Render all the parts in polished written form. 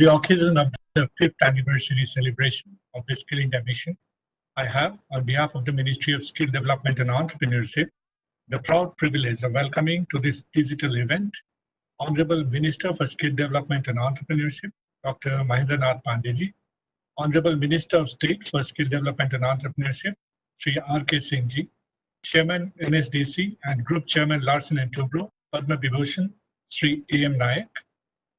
the occasion of the 5th anniversary celebration of the Skill India Mission, I have, on behalf of the Ministry of Skill Development and Entrepreneurship, the proud privilege of welcoming to this digital event Honorable Minister for Skill Development and Entrepreneurship, Dr. Mahendranath Pandeyji, Honorable Minister of State for Skill Development and Entrepreneurship, Sri R.K. Singh ji, Chairman NSDC and Group Chairman Larsen & Toubro, Padma Vibhushan, Sri A.M. Nayak,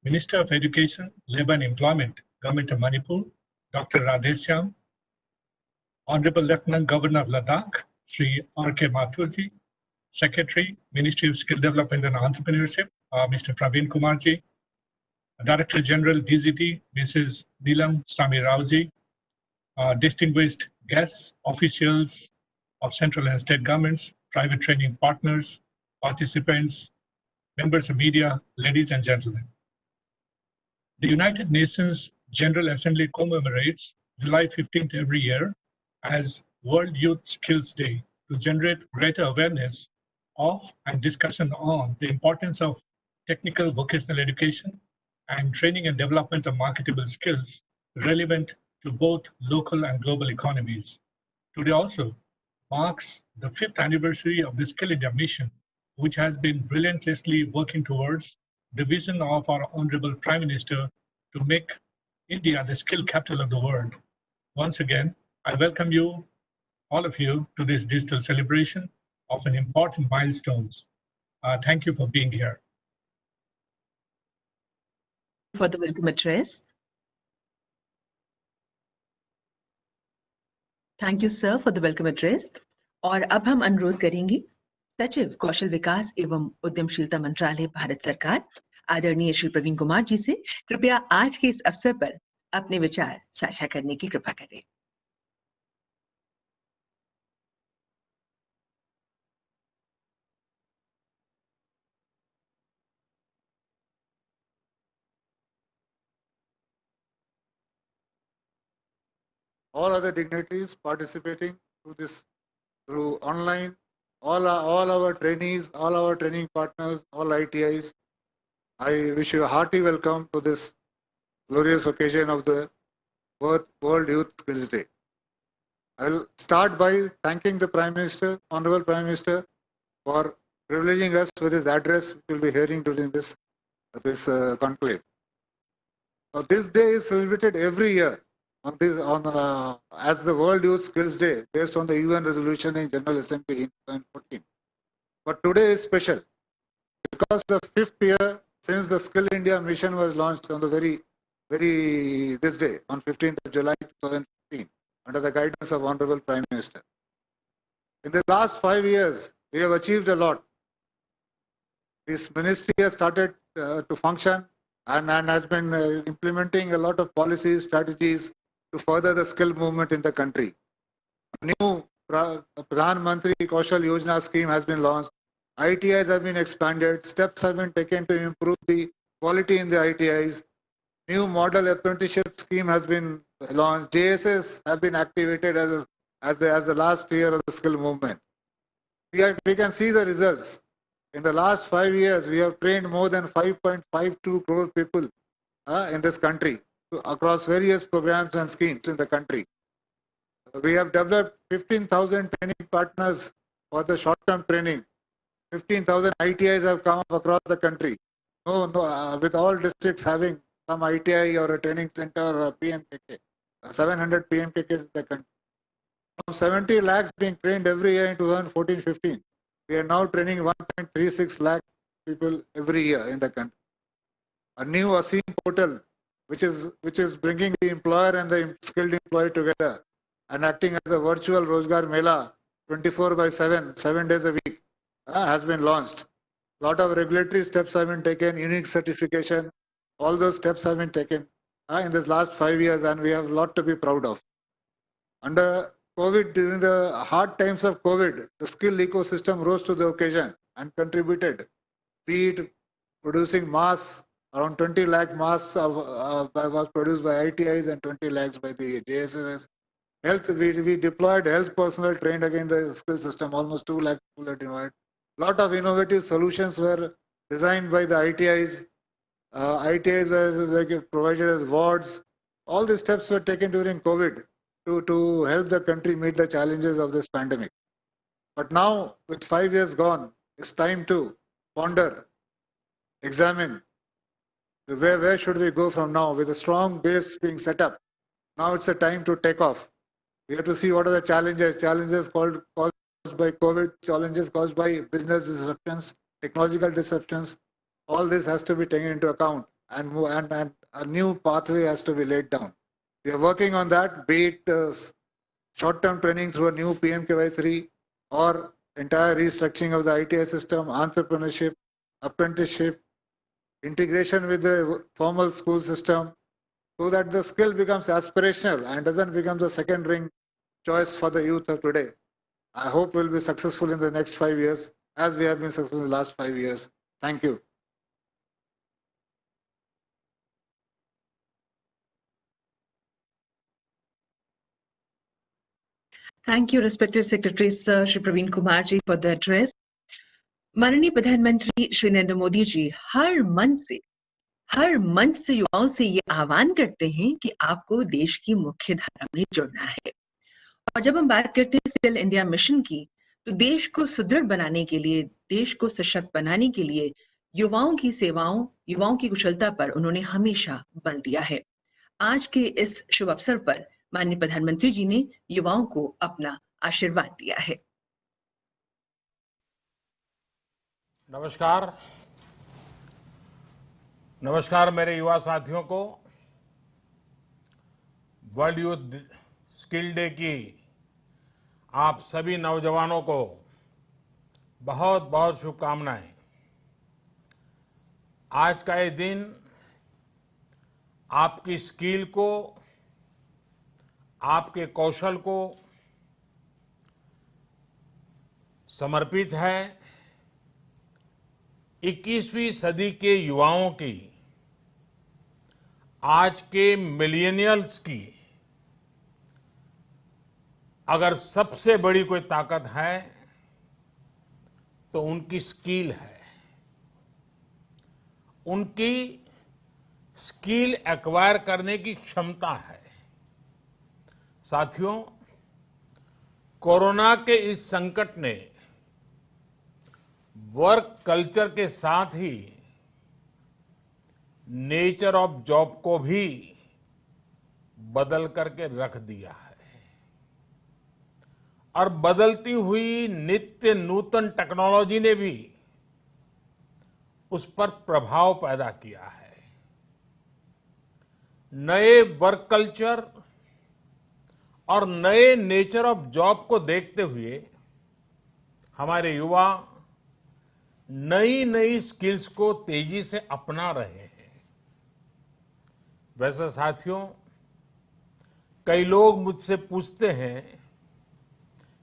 Minister of Education, Labour and Employment, Government of Manipur, Dr. Radheshyam, Honorable Lieutenant Governor of Ladakh, Sri R.K. Mathurji, Secretary, Ministry of Skill Development and Entrepreneurship, Mr. Praveen Kumarji, Director General DGT, Mrs. Neelam Sami Raoji, distinguished guests, officials of central and state governments, private training partners, participants, members of media, ladies and gentlemen. The United Nations General Assembly commemorates July 15th every year as World Youth Skills Day to generate greater awareness of and discussion on the importance of technical vocational education and training and development of marketable skills relevant to both local and global economies. Today also marks the 5th anniversary of the Skill India Mission, which has been relentlessly working towards the vision of our Honorable Prime Minister to make India the skill capital of the world. Once again, I welcome you, all of you, to this digital celebration of an important milestones. Thank you for being here. For the welcome address. Thank you, sir, for the welcome address. और अब हम अनुरोध करेंगे सचिव कौशल विकास एवं उद्यमशीलता मंत्रालय भारत सरकार आदरणीय श्री प्रवीण कुमार जी से कृपया आज के इस अवसर पर अपने विचार साझा करने की कृपा करें। All other dignitaries participating through online, all our trainees, all our training partners, all ITIs, I wish you a hearty welcome to this glorious occasion of the World Youth Skills Day. I will start by thanking the Prime Minister, Honorable Prime Minister, for privileging us with his address which we will be hearing during this conclave. Now, this day is celebrated every year as the World Youth Skills Day based on the UN resolution in General Assembly in 2014. But today is special because the 5th year since the Skill India Mission was launched on the this day on 15th of July 2015 under the guidance of Honorable Prime Minister. In the last 5 years, we have achieved a lot. This ministry has started to function and has been implementing a lot of policies, strategies to further the skill movement in the country. A new Pradhan Mantri Kaushal Yojana scheme has been launched. ITIs have been expanded. Steps have been taken to improve the quality in the ITIs. New model apprenticeship scheme has been launched. JSS have been activated as the last year of the skill movement. We can see the results. In the last 5 years, we have trained more than 5.52 crore people in this country across various programs and schemes in the country. We have developed 15,000 training partners for the short-term training. 15,000 ITIs have come up across the country. With all districts having some ITI or a training center or a PMKK. 700 PMKKs in the country. From 70 lakhs being trained every year in 2014-15. We are now training 1.36 lakh people every year in the country. A new ASEEM portal, which is bringing the employer and the skilled employee together and acting as a virtual Rozgar Mela 24/7, 7 days a week, has been launched. A lot of regulatory steps have been taken, unique certification, all those steps have been taken in this last 5 years, and we have a lot to be proud of. Under COVID, during the hard times of COVID, the skill ecosystem rose to the occasion and contributed, be it producing masks, around 20 lakh masks was produced by ITIs and 20 lakhs by the JSS. Health, we deployed health personnel trained again the skill system, almost 2 lakh people are deployed. A lot of innovative solutions were designed by the ITIs. ITIs were provided as wards. All these steps were taken during COVID to help the country meet the challenges of this pandemic. But now, with 5 years gone, it's time to ponder, examine where should we go from now. With a strong base being set up, now it's a time to take off. We have to see what are the challenges caused by COVID, challenges caused by business disruptions, technological disruptions. All this has to be taken into account, and a new pathway has to be laid down. We are working on that, be it short-term training through a new PMKY3 or entire restructuring of the ITI system, entrepreneurship, apprenticeship, integration with the formal school system, so that the skill becomes aspirational and doesn't become the second-ring choice for the youth of today. I hope we'll be successful in the next 5 years, as we have been successful in the last 5 years. Thank you. Thank you, respected Secretary Sir Shri Praveen Kumar ji, for the address. माननीय प्रधानमंत्री श्री नरेंद्र मोदी जी हर मंच से युवाओं से ये आह्वान करते हैं कि आपको देश की मुख्य धारा में जुड़ना है। और जब हम बात करते हैं स्किल इंडिया मिशन की, तो देश को सुदृढ़ बनाने के लिए, देश को सशक्त बनाने के लिए युवाओं की सेवाओं, युवाओं की कुशलता पर उन्होंने हमेशा बल दिया है। आज के इस शुभ अवसर पर माननीय प्रधानमंत्री जी ने युवाओं को अपना आशीर्वाद दिया है। नमस्कार मेरे युवा साथियों को। वर्ल्ड यूथ स्किल डे की आप सभी नौजवानों को बहुत बहुत शुभकामनाएं। आज का ये दिन आपकी स्किल को, आपके कौशल को समर्पित है। 21वीं सदी के युवाओं की, आज के मिलेनियल्स की अगर सबसे बड़ी कोई ताकत है तो उनकी स्किल है। उनकी स्किल एक्वायर करने की क्षमता है। साथियों, कोरोना के इस संकट ने वर्क कल्चर के साथ ही नेचर ऑफ जॉब को भी बदल करके रख दिया है और बदलती हुई नित्य नूतन टेक्नोलॉजी ने भी उस पर प्रभाव पैदा किया है। नए वर्क कल्चर और नए नेचर ऑफ जॉब को देखते हुए हमारे युवा नई नई स्किल्स को तेजी से अपना रहे हैं। वैसे साथियों, कई लोग मुझसे पूछते हैं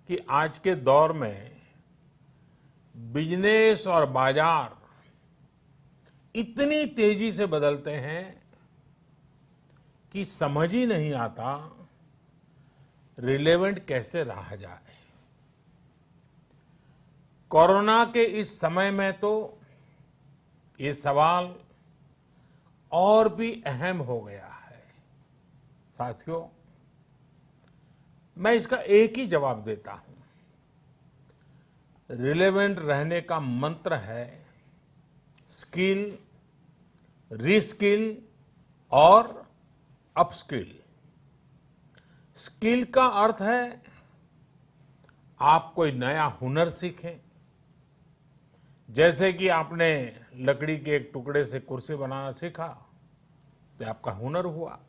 कि आज के दौर में बिजनेस और बाजार इतनी तेजी से बदलते हैं कि समझ ही नहीं आता रिलेवेंट कैसे रहा जाए। कोरोना के इस समय में तो ये सवाल और भी अहम हो गया है। साथियों, मैं इसका एक ही जवाब देता हूं। रिलेवेंट रहने का मंत्र है स्किल, रीस्किल और अपस्किल। स्किल का अर्थ है आप कोई नया हुनर सीखें। जैसे कि आपने लकड़ी के एक टुकड़े से कुर्सी बनाना सीखा तो आपका हुनर हुआ।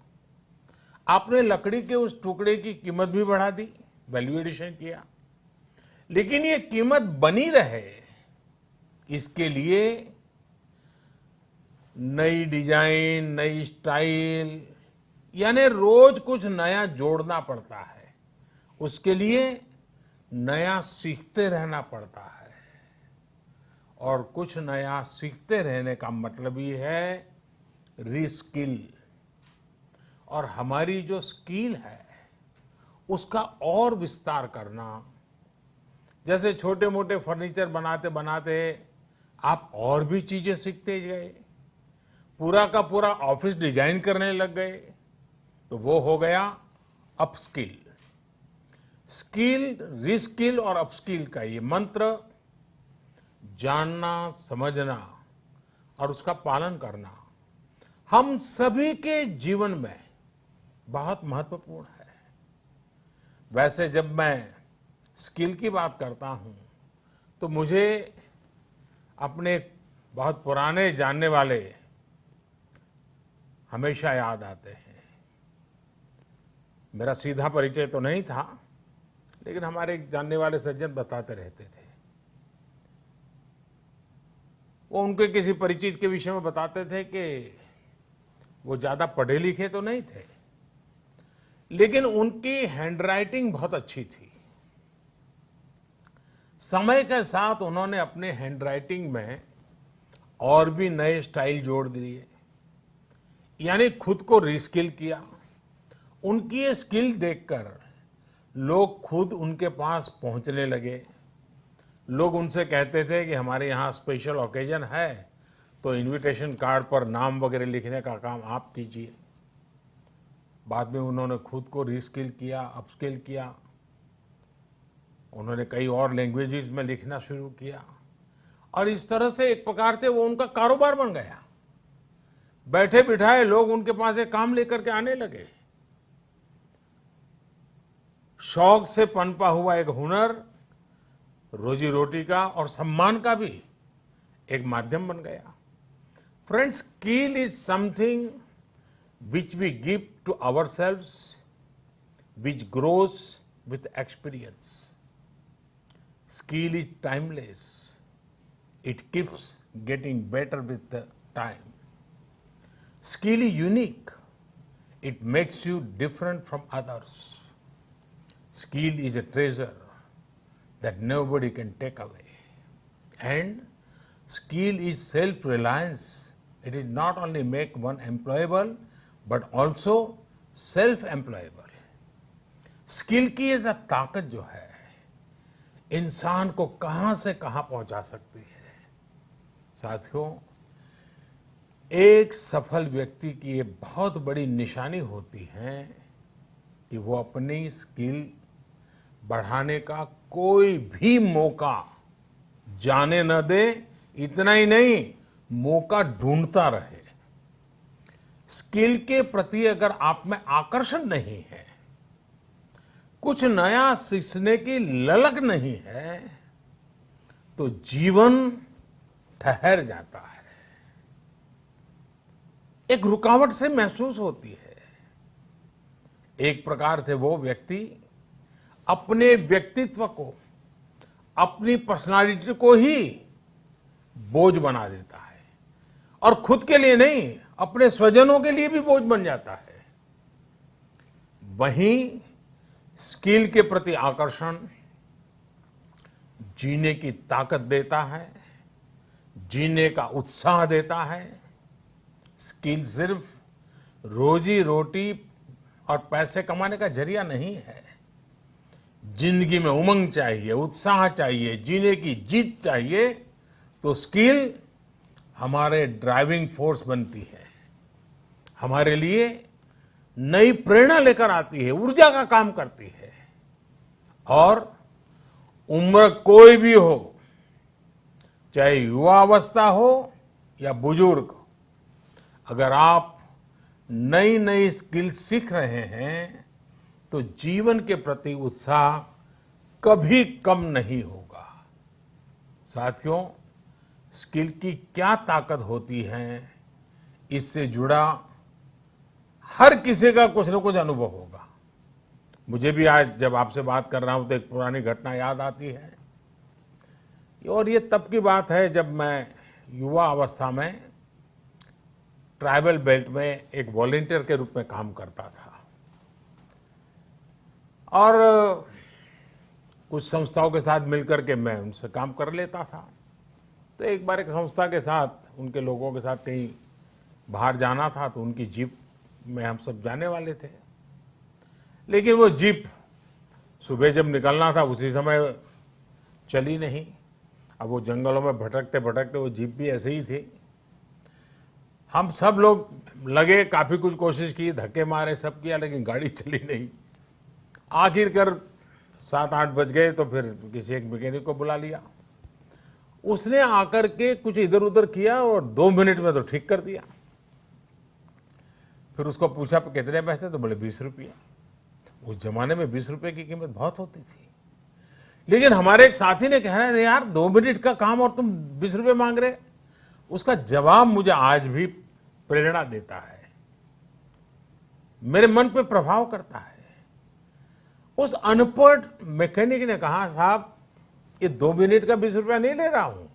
आपने लकड़ी के उस टुकड़े की कीमत भी बढ़ा दी, वैल्यू एडिशन किया, लेकिन ये कीमत बनी रहे इसके लिए नई डिजाइन, नई स्टाइल, यानी रोज कुछ नया जोड़ना पड़ता है। उसके लिए नया सीखते रहना पड़ता है और कुछ नया सीखते रहने का मतलब ही है रीस्किल। और हमारी जो स्किल है उसका और विस्तार करना। जैसे छोटे मोटे फर्नीचर बनाते बनाते आप और भी चीजें सीखते गए, पूरा का पूरा ऑफिस डिजाइन करने लग गए, तो वो हो गया अपस्किल। स्किल, रिस्किल और अपस्किल का ये मंत्र जानना, समझना और उसका पालन करना हम सभी के जीवन में बहुत महत्वपूर्ण है। वैसे जब मैं स्किल की बात करता हूं तो मुझे अपने बहुत पुराने जानने वाले हमेशा याद आते हैं। मेरा सीधा परिचय तो नहीं था, लेकिन हमारे एक जानने वाले सज्जन बताते रहते थे। वो उनके किसी परिचित के विषय में बताते थे कि वो ज्यादा पढ़े लिखे तो नहीं थे, लेकिन उनकी हैंडराइटिंग बहुत अच्छी थी। समय के साथ उन्होंने अपने हैंडराइटिंग में और भी नए स्टाइल जोड़ दिए, यानी खुद को रिस्किल किया। उनकी ये स्किल देखकर लोग खुद उनके पास पहुंचने लगे। लोग उनसे कहते थे कि हमारे यहाँ स्पेशल ओकेजन है तो इनविटेशन कार्ड पर नाम वगैरह लिखने का काम आप कीजिए। बाद में उन्होंने खुद को रिस्किल किया, अपस्किल किया। उन्होंने कई और लैंग्वेजेस में लिखना शुरू किया और इस तरह से एक प्रकार से वो उनका कारोबार बन गया। बैठे बिठाए लोग उनके पास एक काम लेकर के आने लगे। शौक से पनपा हुआ एक हुनर रोजी रोटी का और सम्मान का भी एक माध्यम बन गया। Friends, skill is something which we give to ourselves, which grows with experience. Skill is timeless. It keeps getting better with the time. Skill is unique. It makes you different from others. Skill is a treasure that nobody can take away. And skill is self-reliance. It is not only make one employable, but also self-employable. Skill की ये ताकत जो है इंसान को कहां से कहां पहुंचा सकती है। साथियों, एक सफल व्यक्ति की ये बहुत बड़ी निशानी होती है कि वो अपनी स्किल बढ़ाने का कोई भी मौका जाने न दे। इतना ही नहीं, मौका ढूंढता रहे। स्किल के प्रति अगर आप में आकर्षण नहीं है, कुछ नया सीखने की ललक नहीं है, तो जीवन ठहर जाता है, एक रुकावट से महसूस होती है। एक प्रकार से वो व्यक्ति अपने व्यक्तित्व को, अपनी पर्सनालिटी को ही बोझ बना देता है और खुद के लिए नहीं, अपने स्वजनों के लिए भी बोझ बन जाता है। वहीं स्किल के प्रति आकर्षण जीने की ताकत देता है, जीने का उत्साह देता है। स्किल सिर्फ रोजी रोटी और पैसे कमाने का जरिया नहीं है। जिंदगी में उमंग चाहिए, उत्साह चाहिए, जीने की जीत चाहिए, तो स्किल हमारे ड्राइविंग फोर्स बनती है, हमारे लिए नई प्रेरणा लेकर आती है, ऊर्जा का काम करती है। और उम्र कोई भी हो, चाहे युवा अवस्था हो या बुजुर्ग, अगर आप नई नई स्किल सीख रहे हैं तो जीवन के प्रति उत्साह कभी कम नहीं होगा। साथियों, स्किल की क्या ताकत होती है, इससे जुड़ा हर किसी का कुछ न कुछ अनुभव होगा। मुझे भी आज जब आपसे बात कर रहा हूं तो एक पुरानी घटना याद आती है। और ये तब की बात है जब मैं युवा अवस्था में ट्राइबल बेल्ट में एक वॉलेंटियर के रूप में काम करता था और कुछ संस्थाओं के साथ मिलकर के मैं उनसे काम कर लेता था। तो एक बार एक संस्था के साथ, उनके लोगों के साथ कहीं बाहर जाना था, तो उनकी जीप में हम सब जाने वाले थे। लेकिन वो जीप सुबह जब निकलना था उसी समय चली नहीं। अब वो जंगलों में भटकते भटकते वो जीप भी ऐसे ही थी। हम सब लोग लगे, काफी कुछ कोशिश की, धक्के मारे, सब किया, लेकिन गाड़ी चली नहीं। आखिरकार 7-8 बज गए तो फिर किसी एक मैकेनिक को बुला लिया। उसने आकर के कुछ इधर उधर किया और 2 मिनट में तो ठीक कर दिया। फिर उसको पूछा कितने पैसे, तो बोले 20 रुपये। उस जमाने में 20 रुपये की कीमत बहुत होती थी। लेकिन हमारे एक साथी ने कह रहे यार 2 मिनट का काम और तुम 20 रुपये मांग रहे। उसका जवाब मुझे आज भी प्रेरणा देता है, मेरे मन पे प्रभाव करता है। उस अनपढ़ मैकेनिक ने कहा साहब ये 2 मिनट का 20 रुपया नहीं ले रहा हूं,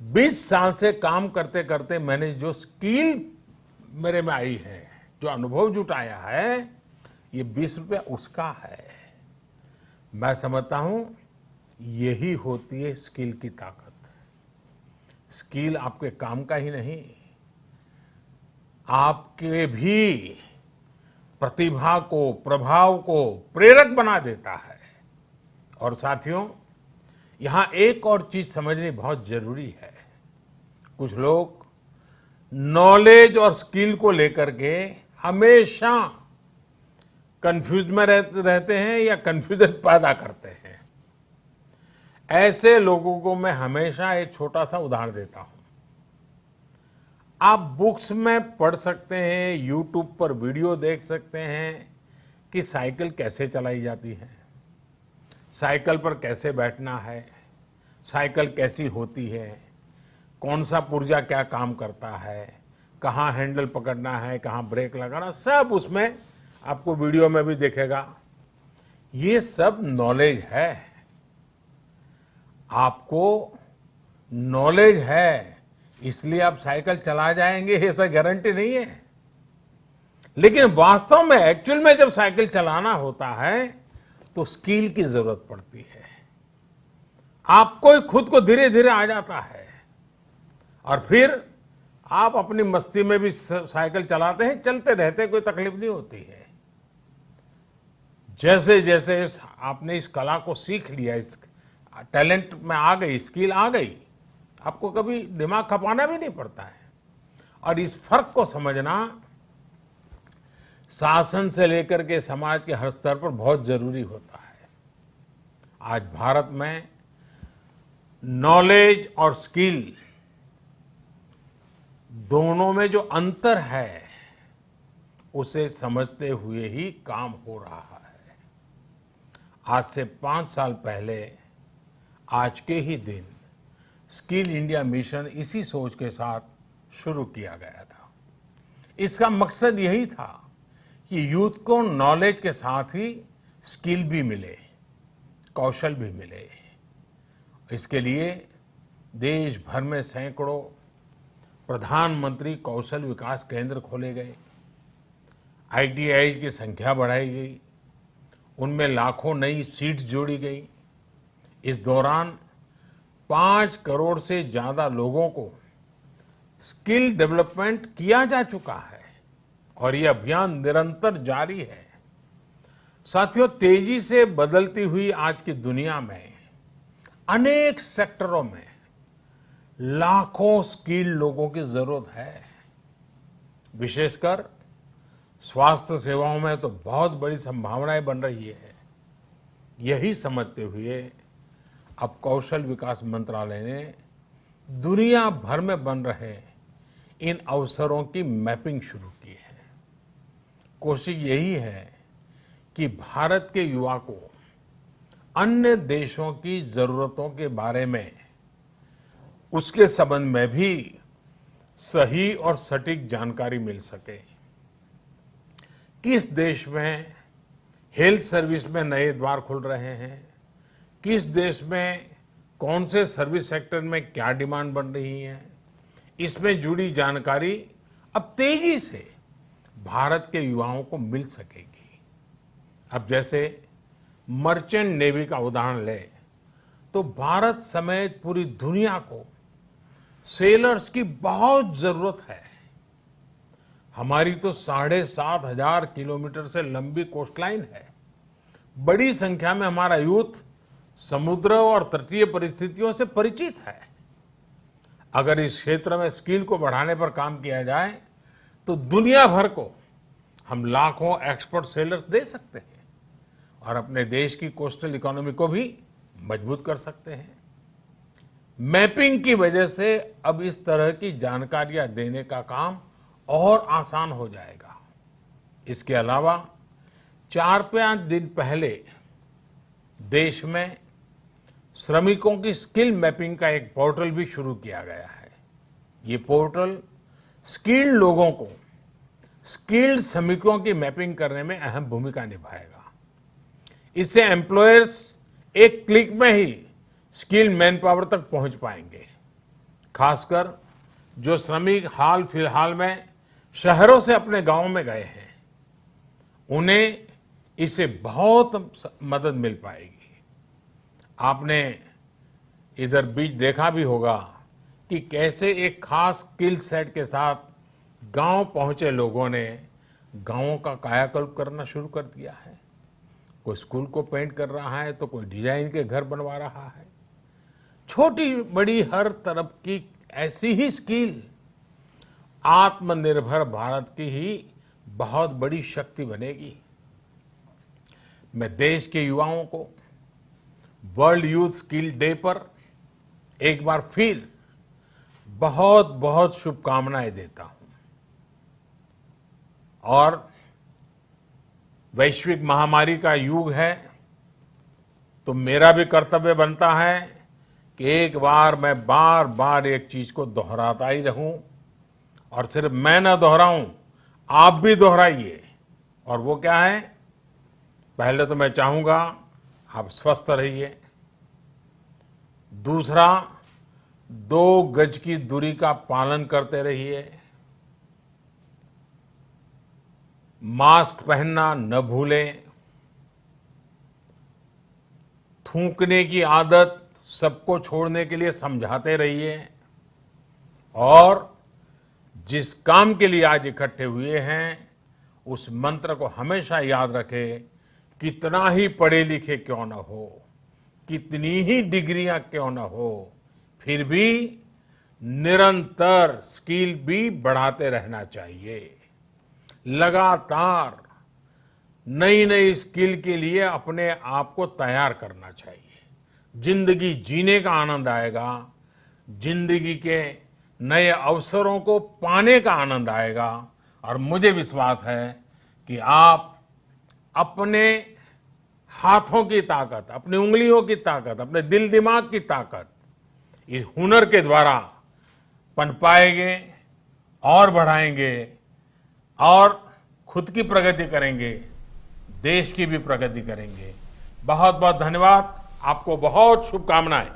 20 साल से काम करते करते मैंने जो स्किल मेरे में आई है, जो अनुभव जुटाया है, ये 20 रुपया उसका है। मैं समझता हूं यही होती है स्किल की ताकत। स्किल आपके काम का ही नहीं, आपके भी प्रतिभा को, प्रभाव को प्रेरक बना देता है। और साथियों, यहां एक और चीज समझनी बहुत जरूरी है। कुछ लोग नॉलेज और स्किल को लेकर के हमेशा कंफ्यूज में रहते हैं या कंफ्यूजन पैदा करते हैं। ऐसे लोगों को मैं हमेशा एक छोटा सा उदाहरण देता हूं। आप बुक्स में पढ़ सकते हैं, यूट्यूब पर वीडियो देख सकते हैं कि साइकिल कैसे चलाई जाती है, साइकिल पर कैसे बैठना है, साइकिल कैसी होती है, कौन सा पुर्जा क्या काम करता है, कहाँ हैंडल पकड़ना है, कहाँ ब्रेक लगाना, सब उसमें आपको वीडियो में भी दिखेगा। ये सब नॉलेज है। आपको नॉलेज है इसलिए आप साइकिल चला जाएंगे, ऐसा गारंटी नहीं है। लेकिन वास्तव में एक्चुअल में जब साइकिल चलाना होता है तो स्किल की जरूरत पड़ती है। आपको खुद को धीरे धीरे आ जाता है और फिर आप अपनी मस्ती में भी साइकिल चलाते हैं, चलते रहते, कोई तकलीफ नहीं होती है। जैसे जैसे आपने इस कला को सीख लिया, इस टैलेंट में आ गई, स्किल आ गई, आपको कभी दिमाग खपाना भी नहीं पड़ता है। और इस फर्क को समझना शासन से लेकर के समाज के हर स्तर पर बहुत जरूरी होता है। आज भारत में नॉलेज और स्किल दोनों में जो अंतर है उसे समझते हुए ही काम हो रहा है। आज से 5 साल पहले आज के ही दिन स्किल इंडिया मिशन इसी सोच के साथ शुरू किया गया था। इसका मकसद यही था कि यूथ को नॉलेज के साथ ही स्किल भी मिले, कौशल भी मिले। इसके लिए देश भर में सैकड़ों प्रधानमंत्री कौशल विकास केंद्र खोले गए, ITI की संख्या बढ़ाई गई, उनमें लाखों नई सीट्स जोड़ी गई। इस दौरान 5 करोड़ से ज्यादा लोगों को स्किल डेवलपमेंट किया जा चुका है और ये अभियान निरंतर जारी है। साथियों, तेजी से बदलती हुई आज की दुनिया में अनेक सेक्टरों में लाखों स्किल्ड लोगों की जरूरत है। विशेषकर स्वास्थ्य सेवाओं में तो बहुत बड़ी संभावनाएं बन रही है। यही समझते हुए अब कौशल विकास मंत्रालय ने दुनिया भर में बन रहे इन अवसरों की मैपिंग शुरू की है। कोशिश यही है कि भारत के युवा को अन्य देशों की जरूरतों के बारे में, उसके संबंध में भी सही और सटीक जानकारी मिल सके। किस देश में हेल्थ सर्विस में नए द्वार खुल रहे हैं, किस देश में कौन से सर्विस सेक्टर में क्या डिमांड बन रही है, इसमें जुड़ी जानकारी अब तेजी से भारत के युवाओं को मिल सकेगी। अब जैसे मर्चेंट नेवी का उदाहरण ले तो भारत समेत पूरी दुनिया को सेलर्स की बहुत जरूरत है। हमारी तो 7,500 किलोमीटर से लंबी कोस्टलाइन है। बड़ी संख्या में हमारा यूथ समुद्र और तटीय परिस्थितियों से परिचित है। अगर इस क्षेत्र में स्किल को बढ़ाने पर काम किया जाए तो दुनिया भर को हम लाखों एक्सपोर्ट सेलर्स दे सकते हैं और अपने देश की कोस्टल इकोनॉमी को भी मजबूत कर सकते हैं। मैपिंग की वजह से अब इस तरह की जानकारियां देने का काम और आसान हो जाएगा। इसके अलावा 4-5 दिन पहले देश में श्रमिकों की स्किल मैपिंग का एक पोर्टल भी शुरू किया गया है। ये पोर्टल स्किल्ड लोगों को स्किल्ड श्रमिकों की मैपिंग करने में अहम भूमिका निभाएगा। इससे एम्प्लॉयर्स एक क्लिक में ही स्किल्ड मैन पावर तक पहुंच पाएंगे। खासकर जो श्रमिक हाल फिलहाल में शहरों से अपने गांव में गए हैं, उन्हें इससे बहुत मदद मिल पाएगी। आपने इधर बीच देखा भी होगा कि कैसे एक खास स्किल सेट के साथ गांव पहुंचे लोगों ने गांवों का कायाकल्प करना शुरू कर दिया है। कोई स्कूल को पेंट कर रहा है तो कोई डिजाइन के घर बनवा रहा है। छोटी बड़ी हर तरफ की ऐसी ही स्किल आत्मनिर्भर भारत की ही बहुत बड़ी शक्ति बनेगी। मैं देश के युवाओं को वर्ल्ड यूथ स्किल डे पर एक बार फिर बहुत बहुत शुभकामनाएं देता हूं और वैश्विक महामारी का युग है तो मेरा भी कर्तव्य बनता है कि एक बार मैं बार बार एक चीज को दोहराता ही रहूं और सिर्फ मैं ना दोहराऊं, आप भी दोहराइए। और वो क्या है? पहले तो मैं चाहूंगा आप स्वस्थ रहिए। दूसरा, 2 गज की दूरी का पालन करते रहिए। मास्क पहनना न भूलें। थूकने की आदत सबको छोड़ने के लिए समझाते रहिए। और जिस काम के लिए आज इकट्ठे हुए हैं, उस मंत्र को हमेशा याद रखें। कितना ही पढ़े लिखे क्यों न हो, कितनी ही डिग्रियां क्यों न हो, फिर भी निरंतर स्किल भी बढ़ाते रहना चाहिए। लगातार नई नई स्किल के लिए अपने आप को तैयार करना चाहिए। जिंदगी जीने का आनंद आएगा, जिंदगी के नए अवसरों को पाने का आनंद आएगा। और मुझे विश्वास है कि आप अपने हाथों की ताकत, अपनी उंगलियों की ताकत, अपने दिल दिमाग की ताकत इस हुनर के द्वारा पनपाएंगे और बढ़ाएंगे और खुद की प्रगति करेंगे, देश की भी प्रगति करेंगे। बहुत बहुत धन्यवाद। आपको बहुत शुभकामनाएं।